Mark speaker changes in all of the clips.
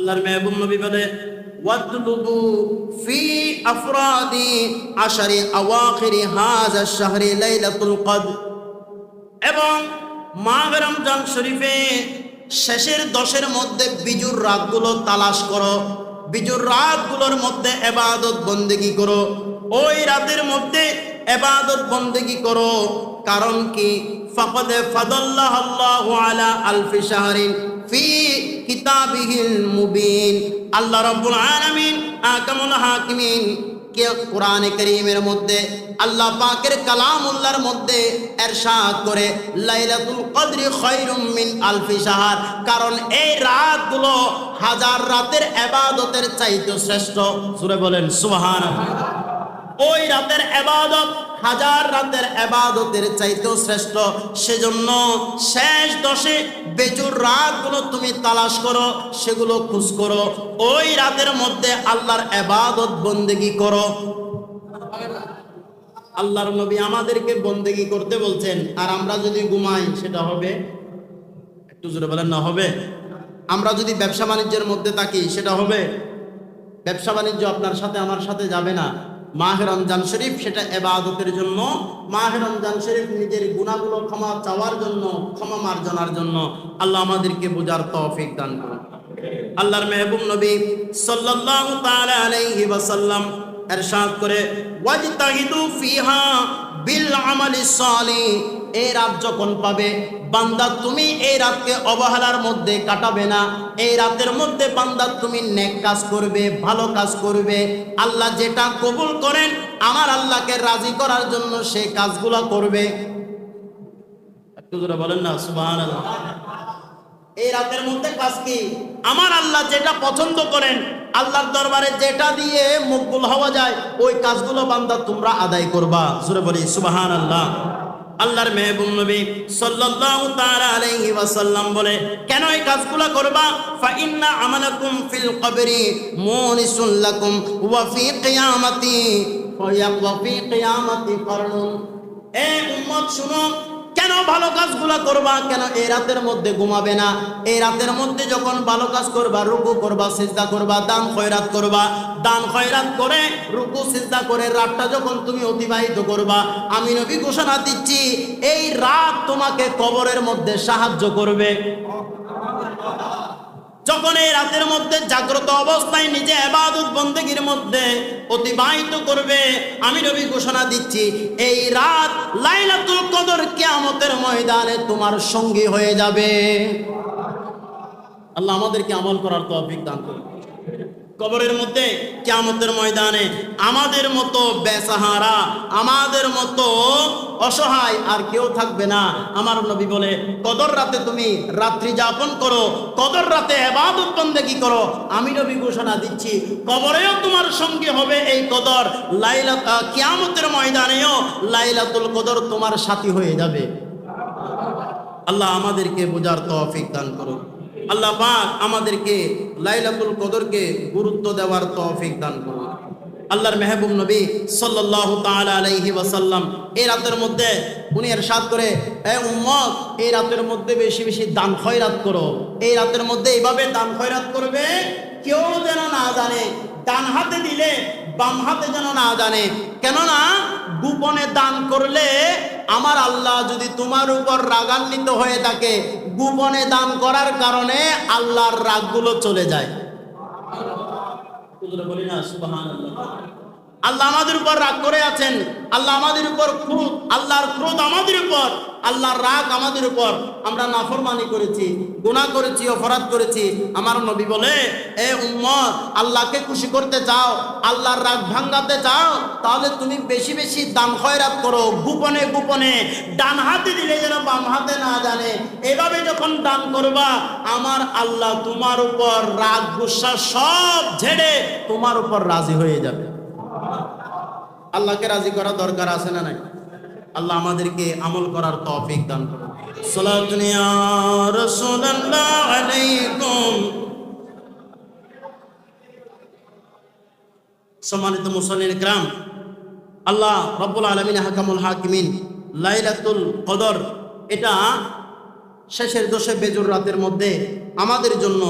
Speaker 1: আল্লাহর মেহবুব নবী বলে ওয়াতলুবু ফি আফরাদি আশারি আওয়াখিরি হাযা শাহরি লাইলাতুল কদর, এবং মাহে রমজান শরীফে শেষের 10-এর মধ্যে বিজুর রাতগুলো তালাশ করো, বিজুর রাতগুলোর মধ্যে ইবাদত বন্দেগী করো, ওই রাতের মধ্যে ইবাদত বন্দেগী করো। কারণ কি? ফাকাদ ফাদাল্লাহু আলা আলফি শাহরিন ফি কিতাবিহিল মুবিন। আল্লাহ রাব্বুল আলামিন আহকামুল হাকিমিন কে কোরআনে কারীমের মধ্যে আল্লাহ পাকের কালামুল্লাহর মধ্যে ইরশাদ করে লাইলাতুল কদরি খায়রুম মিন আলফি শাহর, কারণ এই রাতগুলো হাজার রাতের ইবাদতের চাইতে শ্রেষ্ঠ। সূরা বলেন সুবহানাল্লাহ। ওই রাতের ইবাদত হাজার রাতের ইবাদতের চাইতেও শ্রেষ্ঠ। সেজন্য শেষ 10-এ বেজুর রাতগুলো তুমি তালাশ করো, সেগুলো খোঁজ করো, ওই রাতের মধ্যে আল্লাহর ইবাদত বন্দেগী করো। আল্লাহর নবী আমাদেরকে বন্দেগী করতে বলছেন, আর আমরা যদি ঘুমাই সেটা হবে? একটু জোরে বলেন না হবে? আমরা যদি ব্যবসা বাণিজ্যের মধ্যে থাকি সেটা হবে? ব্যবসা বাণিজ্য আপনার সাথে আমার সাথে যাবে না। মাহে রমজান শরীফ সেটা ইবাদতের জন্য, মাহে রমজান শরীফ নিজের গুনাহগুলো ক্ষমা চাওয়ার জন্য, ক্ষমা মার্জনার জন্য। আল্লাহ আমাদেরকে বোঝার তৌফিক দান করুন। আল্লাহর মেহবুব নবী সাল্লাল্লাহু তাআলা আলাইহি ওয়াসাল্লাম ইরশাদ করে ওয়াজতাহিদু ফিহা বিল আমালি সালিহ। এই রাত যখন পাবে বান্দা, তুমি এই রাতকে অবহেলার মধ্যে কাটাবে না। এই রাতের মধ্যে বান্দা তুমি নেক কাজ করবে, ভালো কাজ করবে। আল্লাহ যেটা কবুল করেন, আমার আল্লাহকে রাজি করার জন্য সেই কাজগুলো করবে। একটু জোরে বলেন না সুবহানাল্লাহ। এই রাতের মধ্যে কাজ কি? আমার আল্লাহ যেটা পছন্দ করেন, আল্লাহর দরবারে যেটা দিয়ে মকবুল হওয়া যায়, ওই কাজগুলো বান্দা তোমরা আদায় করবা। জোরে বলি সুবহানাল্লাহ। আল্লাহর মেহবুব নবী সাল্লাল্লাহু তাআলা আলাইহি ওয়াসাল্লাম বলে, কেন এই কাজগুলো করবা? ফা ইন্না আমালাকুম ফিল কবরি মুনিসুল লাকুম ওয়া ফি কিয়ামাতি কারনুন। এ উম্মত শুনো, কেন ভালো কাজগুলো করবা? কেন এই রাতের মধ্যে ঘুমাবে না? এই রাতের মধ্যে যখন ভালো কাজ করবা, রুকু করবা, সিজদা করবা, দান খয়রাত করবা, দান খয়রাত করে রুকু সিজদা করে রাতটা যখন তুমি অতিবাহিত করবা, আমি নবী ঘোষণা দিচ্ছি এই রাত তোমাকে কবরের মধ্যে সাহায্য করবে। যখন এই রাতের মধ্যে জাগ্রত অবস্থায় নিজে ইবাদত বন্দেগীর মধ্যে অতিবাহিত করবে, আমি নবী ঘোষণা দিচ্ছি এই রাত লাইলাতুল কদর কিয়ামতের ময়দানে তোমার সঙ্গী হয়ে যাবে। আল্লাহ আমাদেরকে আমল করার তৌফিক দান করুন। কবরের মধ্যে কিয়ামতের ময়দানে আমাদের মতো বেসাহারা, আমাদের মতো অসহায় আর কেউ থাকবে না। আমার নবী বলে, কদর রাতে তুমি রাত্রি যাপন করো, কদর রাতে ইবাদত বন্দেগী করো। আমি নবী ঘোষণা দিচ্ছি কবরেও তোমার সঙ্গে হবে এই কদর, কিয়ামতের ময়দানেও লাইলাতুল কদর তোমার সাথী হয়ে যাবে। আল্লাহ আমাদেরকে বোঝার তৌফিক দান করুন। আল্লাহ পাক আমাদেরকে লাইলাতুল কদরকে গুরুত্ব দেওয়ার তৌফিক দান করুন। আল্লাহর মেহবুব নবী সাল্লাল্লাহু তাআলা আলাইহি ওয়াসাল্লাম এই রাতের মধ্যে উনি ইরশাদ করে, হে উম্মত, এই রাতের মধ্যে বেশি বেশি দান খয়রাত করো। এই রাতের মধ্যে এইভাবে দান খয়রাত করবে কেউ যেন না জানে, ডান হাতে দিলে বাম হাতে যেন না জানে। কেননা গোপনে দান করলে আমার আল্লাহ যদি তোমার উপর রাগান্বিত হয়ে থাকে, গোপনে দান করার কারণে আল্লাহর রাগগুলো চলে যায়। বলি না সুবহানাল্লাহ। আল্লাহ আমাদের উপর রাগ করে আছেন, আল্লাহ আমাদের উপর ক্রোধ, আল্লাহর ক্রোধ আমাদের উপর, আল্লাহর রাগ আমাদের উপর। আমরা নাফরমানি করেছি, গুনাহ করেছি, অপরাধ করেছি। আমার নবী বলে, এ উম্মত, আল্লাহকে খুশি করতে চাও, আল্লাহর রাগ ভাঙাতে চাও, তাহলে তুমি বেশি বেশি দান খয়রাত করো, গোপনে গোপনে। ডান হাতে দিলে যেন বাম হাতে না জানে। এভাবে যখন দান করবা, আমার আল্লাহ তোমার উপর রাগ গুসা সব ঝেড়ে তোমার উপর রাজি হয়ে যাবে। আল্লাহকে রাজি করা দরকার আছে না নাই? আল্লাহ আমাদেরকে আমল করার তৌফিক দান করুন। সালাতুন ইয়া রাসূলুল্লাহ আলাইকুম। সম্মানিত মুসল্লিন কিরাম, আল্লাহ রাব্বুল আলামিন আহকামুল হাকিমিন লাইলাতুল কদর, এটা শেষের 10 বেজুর রাতের মধ্যে আমাদের জন্য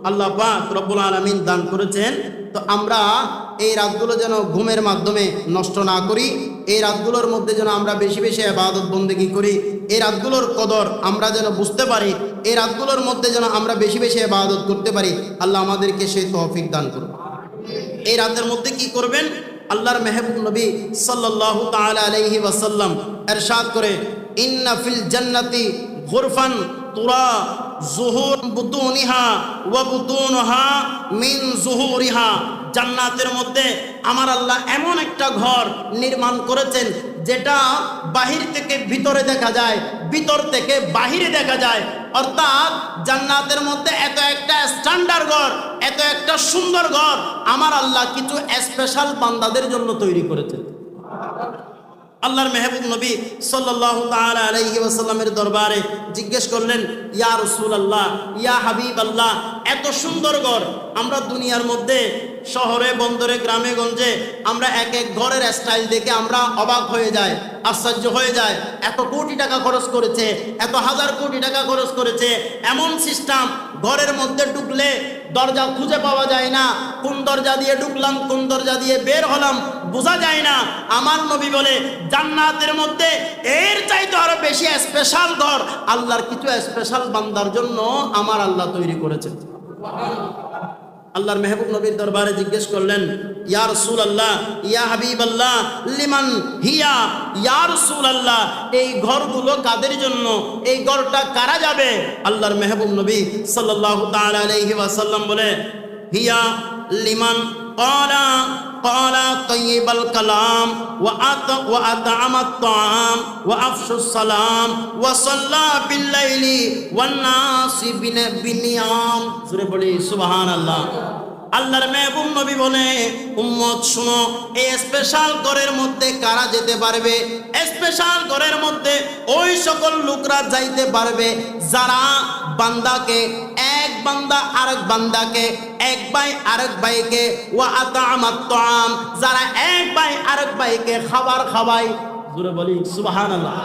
Speaker 1: আল্লাহ পাক রব্বুল আলামিন দান করেছেন। তো আমরা এই রাতগুলো যেন ঘুমের মাধ্যমে নষ্ট না করি, এই রাতগুলোর মধ্যে যেন আমরা বেশি বেশি ইবাদত বন্দেগী করি, এই রাতগুলোর কদর আমরা যেন বুঝতে পারি, এই রাতগুলোর মধ্যে যেন আমরা বেশি বেশি ইবাদত করতে পারি। আল্লাহ আমাদেরকে সেই তৌফিক দান করুন। এই রাতের মধ্যে কি করবেন? আল্লাহর মেহবুব নবী সাল্লাল্লাহু তাআলা আলাইহি ওয়াসাল্লাম ইরশাদ করে, ইন্না ফিল জান্নাতি গুরফান তুরা যুহুর বুতুনিহা ওয়া বুতুনহা মিন যুহুরিহা। জান্নাতের মধ্যে আমার আল্লাহ এমন একটা ঘর নির্মাণ করেছেন যেটা বাহির থেকে ভিতরে দেখা যায়, ভিতর থেকে বাহিরে দেখা যায়। অর্থাৎ জান্নাতের মধ্যে এত একটা স্ট্যান্ডার্ড ঘর, এত একটা সুন্দর ঘর আমার আল্লাহ কিছু স্পেশাল বান্দাদের জন্য তৈরি করেছেন। আল্লাহর মেহবুব নবী সাল্লাল্লাহু তাআলা আলাইহি ওয়াসাল্লামের দরবারে জিজ্ঞেস করলেন, ইয়া রাসূলুল্লাহ, ইয়া হাবিবাল্লাহ, এত সুন্দর ঘর আমরা দুনিয়ার মধ্যে শহরে বন্দরে গ্রামে গঞ্জে আমরা এক এক ঘরের স্টাইল দেখে আমরা অবাক হয়ে যাই, আশ্চর্য হয়ে যায়। এত কোটি টাকা খরচ করেছে, এত হাজার কোটি টাকা খরচ করেছে, এমন সিস্টেম ঘরের মধ্যে ঢুকলে দরজা খুঁজে পাওয়া যায় না, কোন দরজা দিয়ে ঢুকলাম কোন দরজা দিয়ে বের হলাম বোঝা যায় না। আমার নবী বলে জান্নাতের মধ্যে এর চাইতে আরো বেশি স্পেশাল ঘর আল্লাহর কিছু স্পেশাল বান্দার জন্য আমার আল্লাহ তৈরি করেছেন। আল্লাহর মেহবুব নবীর দরবারে জিজ্ঞেস করলেন, ইয়া রাসূলুল্লাহ, ইয়া হাবিবাল্লাহ, লিমান হিয়া, ইয়া রাসূলুল্লাহ, এই ঘরগুলো কাদের জন্য, এই ঘরটা কারা যাবে? আল্লাহর মেহবুব নবী সাল্লাল্লাহু তাআলা আলাইহি ওয়াসাল্লাম বলে, হিয়া লিমান ক্বালা তাইয়িবাল কালাম ওয়া আত'আমাত তা'আম ওয়া আফশাস সালাম ওয়া সাল্লা বিল লাইলি ওয়ান নাসি বিনিয়াম। সূরা বলি সুবহানাল্লাহ। আল্লাহর মেহবুব নবী বলে, উম্মত শুনো, এই স্পেশাল ঘরের মধ্যে কারা যেতে পারবে? স্পেশাল ঘরের মধ্যে ওই সকল লোকরা যাইতে পারবে যারা বান্দাকে, এক বান্দা আরেক বান্দাকে, এক ভাই আরেক ভাইকে, ওয়া আত'আমাত তা'আম, যারা এক ভাই আরেক ভাইকে খাবার খাওয়ায়। জোরে বলি সুবহানাল্লাহ।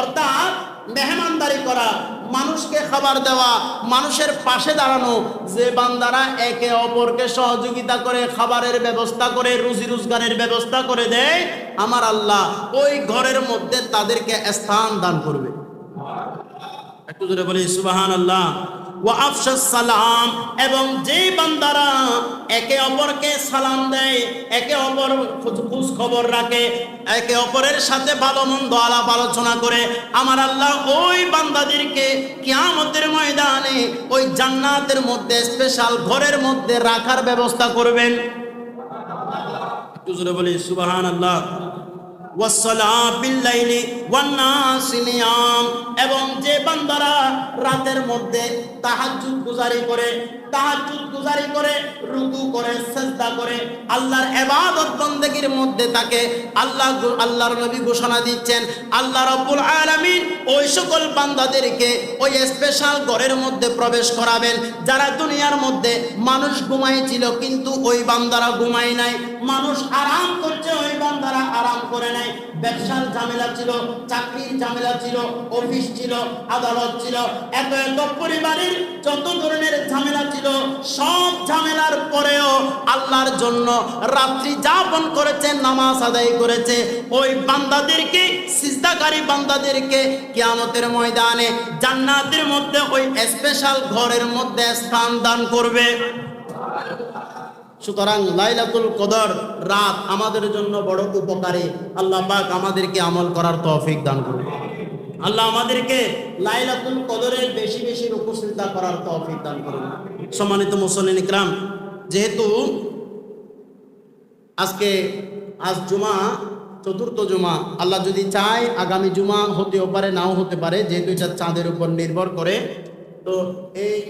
Speaker 1: অর্থাৎ মেহমানদারি করা, মানুষকে খাবার দেওয়া, মানুষের পাশে দাঁড়ানো, যে বান্দারা একে অপরকে সহযোগিতা করে, খাবারের ব্যবস্থা করে, রুজি রোজগারের ব্যবস্থা করে দেয়, আমার আল্লাহ ওই ঘরের মধ্যে তাদেরকে স্থান দান করবে। একটু জোরে বলি সুবহানাল্লাহ। ওয়া আফশাস সালাম, এবং যে বান্দারা একে অপরকে সালাম দেয়, একে অপর খোঁজ খবর রাখে, একে অপরের সাথে ভালো মন্দ আলাপ আলোচনা করে, আমার আল্লাহ ওই বান্দাদেরকে কিয়ামতের ময়দানে ওই জান্নাতের মধ্যে স্পেশাল ঘরের মধ্যে রাখার ব্যবস্থা করবেন। একটু জোরে বলি সুবহানাল্লাহ। এবং যে বান্দারা রাতের মধ্যে তাহাজ্জুদ গুজারি করে রুকু করে সিজদা করে আল্লাহর ইবাদত বন্দেগীর মধ্যে থাকে, আল্লাহর নবী ঘোষণা দিচ্ছেন, আল্লাহ রাব্বুল আলামিন ওই সকল বান্দাদেরকে ওই স্পেশাল ঘরের মধ্যে প্রবেশ করাবেন যারা দুনিয়ার মধ্যে মানুষ ঘুমাইছিল কিন্তু ওই বান্দারা ঘুমায় নাই, মানুষ আরাম করছে ওই বান্দারা আরাম করে নাই, ব্যবসার ঝামেলা ছিল, চাকরির ঝামেলা ছিল, অফিস ছিল, আদালত ছিল, এত এত পরিবারের যত ধরনের ঝামেলা ছিল, সব ঝামেলার পরেও আল্লাহর জন্য রাত্রি যাপন করেছে, নামাজ আদায় করেছে, ওই বান্দাদেরকে, সিজদাকারী বান্দাদেরকে কিয়ামতের ময়দানে জান্নাতের মধ্যে ওই স্পেশাল ঘরের মধ্যে স্থান দান করবে। সুতরাং লাইলাতুল কদর রাত আমাদের জন্য বড় উপকারী। আল্লাহ পাক আমাদেরকে আমল করার তৌফিক দান করুন। আল্লাহ আমাদেরকে লাইলাতুল কদরের বেশি বেশি উপস্থিত করার তৌফিক দান করুন। সম্মানিত মুসল্লিন ইকরাম, যেহেতু আজ জুমা, চতুর্থ জুমা, আল্লাহ যদি চায় আগামী জুমা হতেও পারে, নাও হতে পারে, যেহেতু এটা চাঁদের উপর নির্ভর করে, তো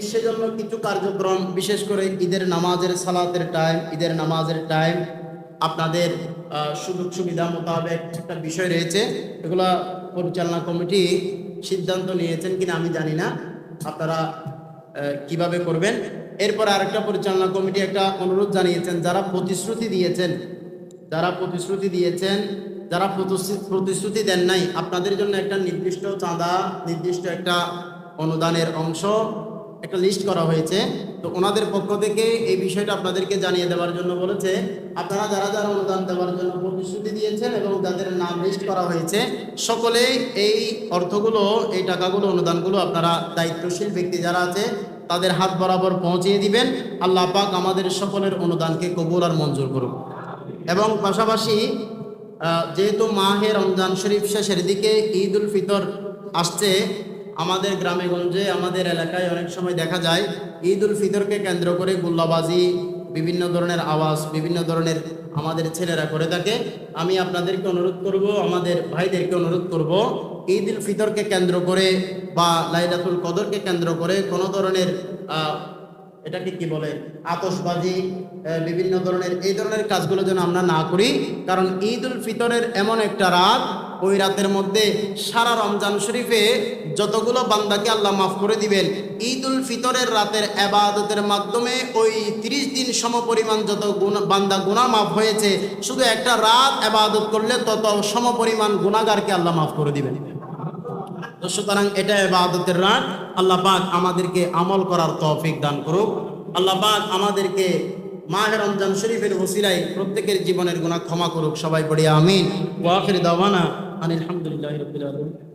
Speaker 1: সেজন্য কিছু কার্যক্রম, বিশেষ করে ঈদের নামাজের সালাতের টাইম, ঈদের নামাজের টাইম আপনাদের সুযোগ সুবিধা মোতাবেক একটা বিষয় রয়েছে, এগুলা পরিচালনা কমিটি সিদ্ধান্ত নিয়েছেন কিনা আমি জানি না, আপনারা কিভাবে করবেন। এরপর আরেকটা পরিচালনা কমিটি একটা অনুরোধ জানিয়েছেন, যারা প্রতিশ্রুতি দিয়েছেন, যারা প্রতিশ্রুতি দেন নাই, আপনাদের জন্য একটা নির্দিষ্ট চাঁদা, নির্দিষ্ট একটা অনুদানের অংশ একটা লিস্ট করা হয়েছে। তো ওনাদের পক্ষ থেকে এই বিষয়টা আপনাদেরকে জানিয়ে দেওয়ার জন্য বলেছে, আপনারা যারা যারা অনুদান দেওয়ার জন্য প্রতিশ্রুতি দিয়েছেন এবং যাদের নাম লিস্ট করা হয়েছে, সকলেই এই অর্থগুলো, এই টাকাগুলো, অনুদানগুলো আপনারা দায়িত্বশীল ব্যক্তি যারা আছে তাদের হাত বরাবর পৌঁছিয়ে দিবেন। আল্লাহ পাক আমাদের সকলের অনুদানকে কবুল আর মঞ্জুর করুন। এবং পাশাপাশি যেহেতু মাহে রমজান শরীফ শেষের দিকে ঈদ উল ফিতর আসছে, আমাদের গ্রামে গঞ্জে আমাদের এলাকায় অনেক সময় দেখা যায় ঈদ উল ফিতরকে কেন্দ্র করে গুল্লাবাজি, বিভিন্ন ধরনের আওয়াজ, বিভিন্ন ধরনের আমাদের ছেলেরা করে থাকে। আমি আপনাদেরকে অনুরোধ করব, আমাদের ভাইদেরকে অনুরোধ করব, ঈদ উল ফিতরকে কেন্দ্র করে বা লাইলাতুল কদরকে কেন্দ্র করে কোনো ধরনের এটাকে কি বলে, আতশবাজি, বিভিন্ন ধরনের এই ধরনের কাজগুলো যেন আমরা না করি। কারণ ঈদ উল ফিতরের এমন একটা রাত, ওই রাতের মধ্যে সারা রমজান শরীফে যতগুলো বান্দাকে আল্লাহ মাফ করে দিবেন, ঈদ উল ফিতরের রাতের ইবাদতের মাধ্যমে ওই 30 দিন সমপরিমাণ যত বান্দা গুনাহ মাফ হয়েছে, শুধু একটা রাত ইবাদত করলে তত সমপরিমাণ গুনাহগারকে আল্লাহ মাফ করে দিবেন। তো সুতরাং এটা ইবাদতের রাত। আল্লাহ পাক আমাদেরকে আমল করার তৌফিক দান করুক। আল্লাহ পাক আমাদেরকে মাহে রমজান শরীফের ওসিলায় প্রত্যেকের জীবনের গুনাহ ক্ষমা করুক। সবাই পড়ি আমিন। ওয়া আখির দাওয়ানা আনিল হামদুলিল্লাহি রাব্বিল আলামিন।